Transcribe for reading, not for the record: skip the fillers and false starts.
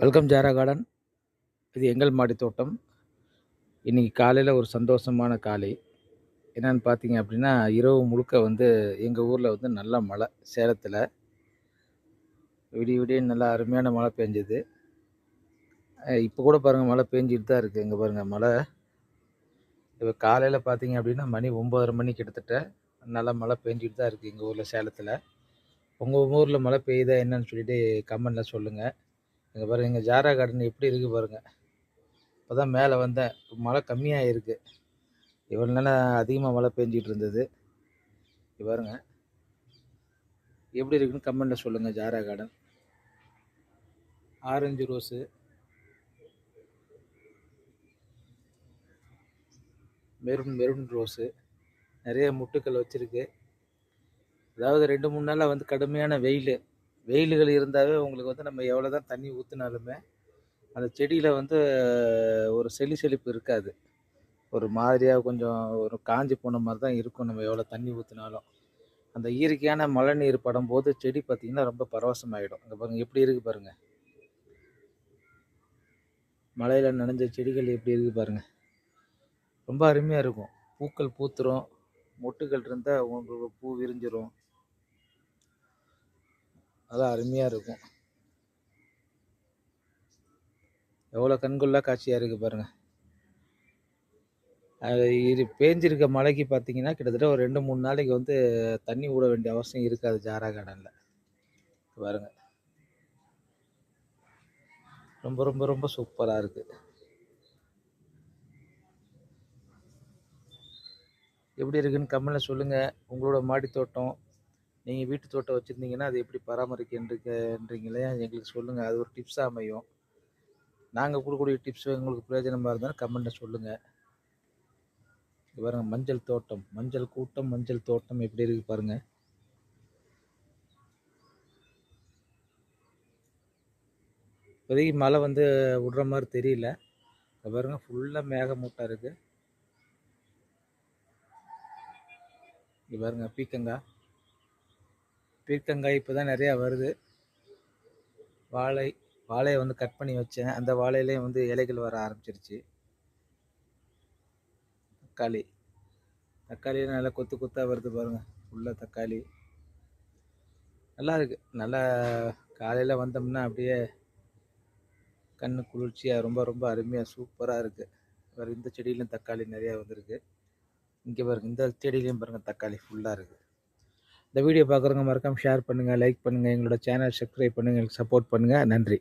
Welcome ஜாரா garden. இது எங்கள் மாடி தோட்டம். இன்றைக்கி காலையில் ஒரு சந்தோஷமான காலை. என்னென்னு பார்த்தீங்க அப்படின்னா, இரவு முழுக்க எங்கள் ஊரில் நல்ல மழை. சேலத்தில் விடிய விடிய நல்லா அருமையான மழை பெஞ்சுது. இப்போ கூட பாருங்கள், மழை பெஞ்சிட்டு தான் இருக்குது. இங்கே பாருங்கள் மழை. இப்போ காலையில் பார்த்தீங்க அப்படின்னா மணி 9:30 மணி கிட்டத்தட்ட நல்லா மழை பெஞ்சிட்டு தான் இருக்குது எங்கள் ஊரில் சேலத்தில். உங்கள் ஊரில் மழை பெய்யுதா என்னன்னு சொல்லிட்டு கமெண்டில் சொல்லுங்கள். இங்கே பாருங்கள், எங்கள் ஜாரா கார்டன் எப்படி இருக்குது பாருங்கள். இப்போ தான் மேலே வந்தேன். மழை கம்மியாக இருக்குது. இவ்வளோ நேரம் அதிகமாக மழை பெஞ்சிட்டு இருந்தது. பாருங்க எப்படி இருக்குன்னு கமெண்ட்டில் சொல்லுங்கள். Zara garden orange rose, maroon rose, நிறைய முட்டுக்கள் வச்சுருக்கு. அதாவது 2-3 நாளாக கடுமையான வெயில்கள் இருந்தாவே உங்களுக்கு நம்ம எவ்வளோ தான் தண்ணி ஊற்றினாலுமே அந்த செடியில் ஒரு செழிப்பு இருக்காது. ஒரு மாதிரியாக கொஞ்சம் ஒரு காஞ்சி போன மாதிரி தான் இருக்கும். நம்ம எவ்வளோ தண்ணி ஊற்றினாலும் அந்த இயற்கையான மழை நீர் படும்போது செடி பார்த்திங்கன்னா ரொம்ப பரவசமாகிடும். அங்கே பாருங்கள் எப்படி இருக்குது பாருங்கள். மழையில் நனைஞ்ச செடிகள் எப்படி இருக்குது பாருங்கள். ரொம்ப அருமையாக இருக்கும். பூக்கள் பூத்துரும், மொட்டுகள் இருந்தால் உங்களுக்கு பூ விரிஞ்சிரும். அதான் அருமையாக இருக்கும். எவ்வளோ கண்கொள்ளா காட்சியாக இருக்குது பாருங்கள். இது பேஞ்சிருக்க மழைக்கு பார்த்தீங்கன்னா கிட்டத்தட்ட ஒரு 2-3 நாளைக்கு தண்ணி விட வேண்டிய அவசியம் இருக்காது ஜாரா கார்டனில். பாருங்கள், ரொம்ப ரொம்ப ரொம்ப சூப்பராக இருக்குது. எப்படி இருக்குன்னு கமெண்ட்டில் சொல்லுங்கள். உங்களோட மாடி தோட்டம், நீங்கள் வீட்டு தோட்டம் வச்சுருந்தீங்கன்னா அது எப்படி பராமரிக்கின்றீங்களே எங்களுக்கு சொல்லுங்கள். அது ஒரு டிப்ஸாக அமையும். நாங்கள் கொடுக்கக்கூடிய டிப்ஸ் உங்களுக்கு பிரயோஜனமாக இருந்தாலும் கமெண்ட்டில் சொல்லுங்கள். பாருங்கள், மஞ்சள் தோட்டம், மஞ்சள் கூட்டம், மஞ்சள் தோட்டம் எப்படி இருக்குது பாருங்கள். இப்போதைக்கு மழை விடுற மாதிரி தெரியல. பாருங்கள், ஃபுல்லாக மேகமூட்டாக இருக்குது. இங்கே பாருங்கள், பீர்க்கங்காய் இப்போ தான் நிறையா வருது. வாழையை கட் பண்ணி வச்சேன். அந்த வாழையிலையும் இலைகள் வர ஆரம்பிச்சிருச்சு. தக்காளியும் நல்லா கொத்து கொத்தாக வருது பாருங்கள். ஃபுல்லாக தக்காளி நல்லா இருக்குது. நல்லா காலையில் வந்தோம்னா அப்படியே கண்ணு குளிர்ச்சியாக ரொம்ப ரொம்ப அருமையாக சூப்பராக இருக்குது. வேறு இந்த செடியிலும் தக்காளி நிறையா வந்திருக்கு. இங்கே பாருங்கள், இந்த செடியிலையும் பாருங்கள் தக்காளி ஃபுல்லாக இருக்குது. இந்த வீடியோ பார்க்குறவங்க மறக்காமல் ஷேர் பண்ணுங்கள், லைக் பண்ணுங்கள், எங்களோட சேனல் சப்ஸ்கிரைப் பண்ணுங்கள், எங்களுக்கு சப்போர்ட் பண்ணுங்கள். நன்றி.